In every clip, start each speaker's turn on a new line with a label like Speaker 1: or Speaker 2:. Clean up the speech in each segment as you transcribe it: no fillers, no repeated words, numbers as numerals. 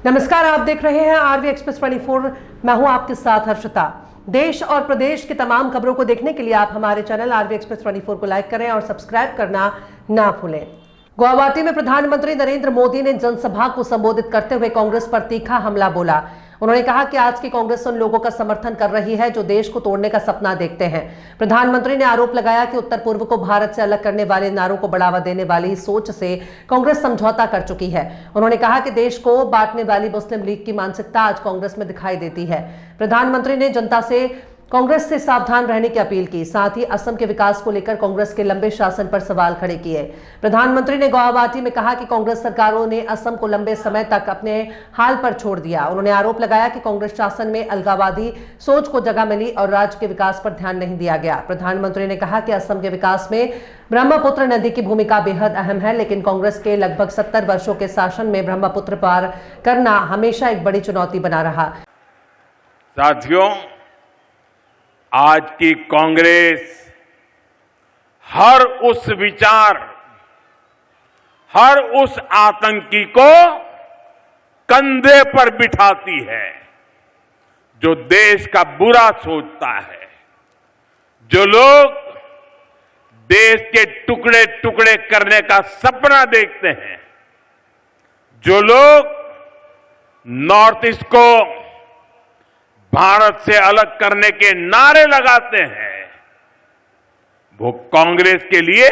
Speaker 1: नमस्कार, आप देख रहे हैं आरवी एक्सप्रेस 24। मैं हूं आपके साथ हर्षिता। देश और प्रदेश की तमाम खबरों को देखने के लिए आप हमारे चैनल आरवी एक्सप्रेस 24 को लाइक करें और सब्सक्राइब करना ना भूलें। गुवाहाटी में प्रधानमंत्री नरेंद्र मोदी ने जनसभा को संबोधित करते हुए कांग्रेस पर तीखा हमला बोला। उन्होंने कहा कि आज की कांग्रेस उन लोगों का समर्थन कर रही है जो देश को तोड़ने का सपना देखते हैं। प्रधानमंत्री ने आरोप लगाया कि उत्तर पूर्व को भारत से अलग करने वाले नारों को बढ़ावा देने वाली सोच से कांग्रेस समझौता कर चुकी है। उन्होंने कहा कि देश को बांटने वाली मुस्लिम लीग की मानसिकता आज कांग्रेस में दिखाई देती है। प्रधानमंत्री ने जनता से कांग्रेस से सावधान रहने की अपील की। साथ ही असम के विकास को लेकर कांग्रेस के लंबे शासन पर सवाल खड़े किए। प्रधानमंत्री ने गुवाहाटी में कहा कि कांग्रेस सरकारों ने असम को लंबे समय तक अपने हाल पर छोड़ दिया। उन्होंने आरोप लगाया कि कांग्रेस शासन में अलगाववादी सोच को जगह मिली और राज्य के विकास पर ध्यान नहीं दिया गया। प्रधानमंत्री ने कहा कि असम के विकास में ब्रह्मपुत्र नदी की भूमिका बेहद अहम है, लेकिन कांग्रेस के लगभग 70 वर्षों के शासन में ब्रह्मपुत्र पार करना हमेशा एक बड़ी चुनौती बना रहा।
Speaker 2: साथियों, आज की कांग्रेस हर उस विचार, हर उस आतंकी को कंधे पर बिठाती है जो देश का बुरा सोचता है, जो लोग देश के टुकड़े टुकड़े करने का सपना देखते हैं, जो लोग नॉर्थ ईस्ट को भारत से अलग करने के नारे लगाते हैं, वो कांग्रेस के लिए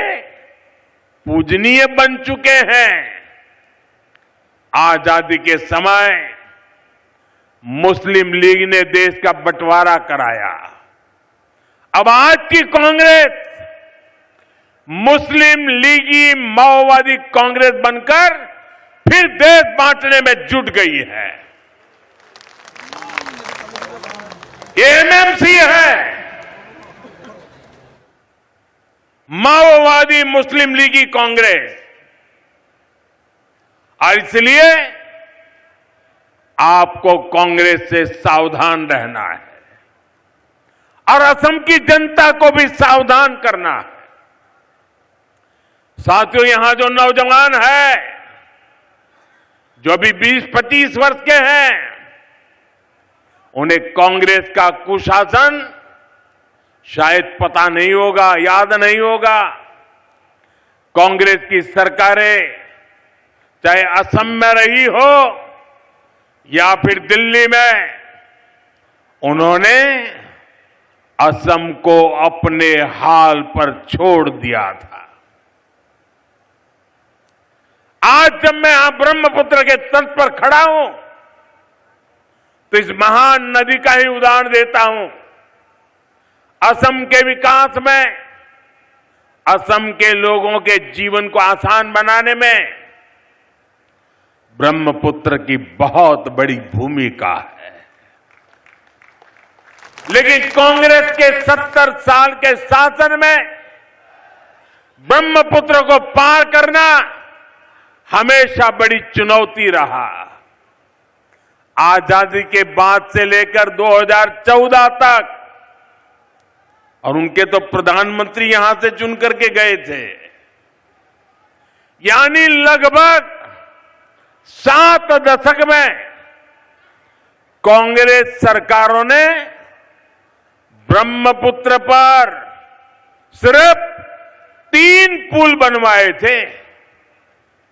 Speaker 2: पूजनीय बन चुके हैं। आजादी के समय मुस्लिम लीग ने देश का बंटवारा कराया। अब आज की कांग्रेस मुस्लिम लीगी माओवादी कांग्रेस बनकर फिर देश बांटने में जुट गई है। एमएमसी है, माओवादी मुस्लिम लीगी कांग्रेस, और इसलिए आपको कांग्रेस से सावधान रहना है और असम की जनता को भी सावधान करना है। साथियों, यहां जो नौजवान है, जो अभी 20-25 वर्ष के हैं, उन्हें कांग्रेस का कुशासन शायद पता नहीं होगा, याद नहीं होगा। कांग्रेस की सरकारें चाहे असम में रही हो या फिर दिल्ली में, उन्होंने असम को अपने हाल पर छोड़ दिया था। आज जब मैं यहां ब्रह्मपुत्र के तट पर खड़ा हूं तो इस महान नदी का ही उदाहरण देता हूं। असम के विकास में, असम के लोगों के जीवन को आसान बनाने में ब्रह्मपुत्र की बहुत बड़ी भूमिका है। लेकिन कांग्रेस के 70 साल के शासन में ब्रह्मपुत्र को पार करना हमेशा बड़ी चुनौती रहा। आजादी के बाद से लेकर 2014 तक, और उनके तो प्रधानमंत्री यहां से चुन करके गए थे, यानी लगभग 7 दशक में कांग्रेस सरकारों ने ब्रह्मपुत्र पर सिर्फ 3 पुल बनवाए थे।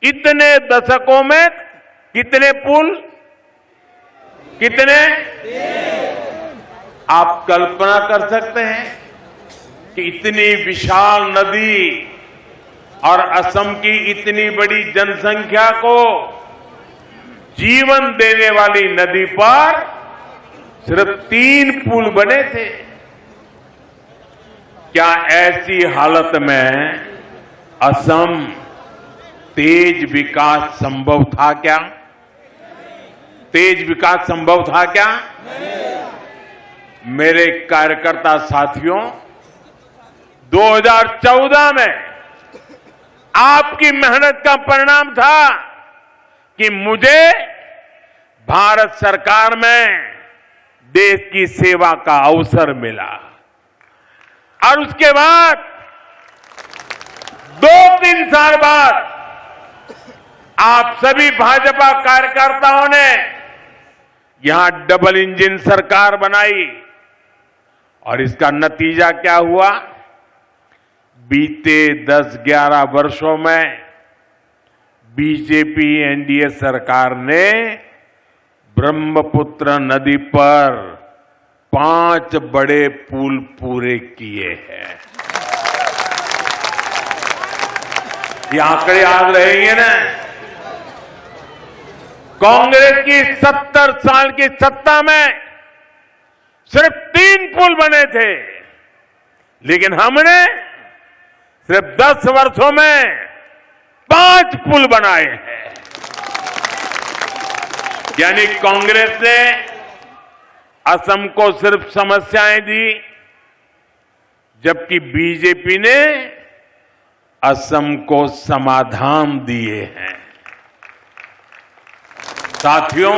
Speaker 2: इतने दशकों में कितने पुल? कितने? आप कल्पना कर सकते हैं कि इतनी विशाल नदी और असम की इतनी बड़ी जनसंख्या को जीवन देने वाली नदी पर सिर्फ 3 पुल बने थे। क्या ऐसी हालत में असम तेज विकास संभव था क्या? तेज विकास संभव था क्या? मेरे कार्यकर्ता साथियों, 2014 में आपकी मेहनत का परिणाम था कि मुझे भारत सरकार में देश की सेवा का अवसर मिला, और उसके बाद 2-3 साल बाद आप सभी भाजपा कार्यकर्ताओं ने यहां डबल इंजन सरकार बनाई और इसका नतीजा क्या हुआ? बीते 10-11 वर्षों में बीजेपी एनडीए सरकार ने ब्रह्मपुत्र नदी पर 5 बड़े पुल पूरे किए हैं। ये आंकड़े याद रहेंगे ना? कांग्रेस की 70 साल की सत्ता में सिर्फ 3 पुल बने थे, लेकिन हमने सिर्फ 10 वर्षों में 5 पुल बनाए हैं। यानी कांग्रेस ने असम को सिर्फ समस्याएं दी, जबकि बीजेपी ने असम को समाधान दिए हैं। साथियों,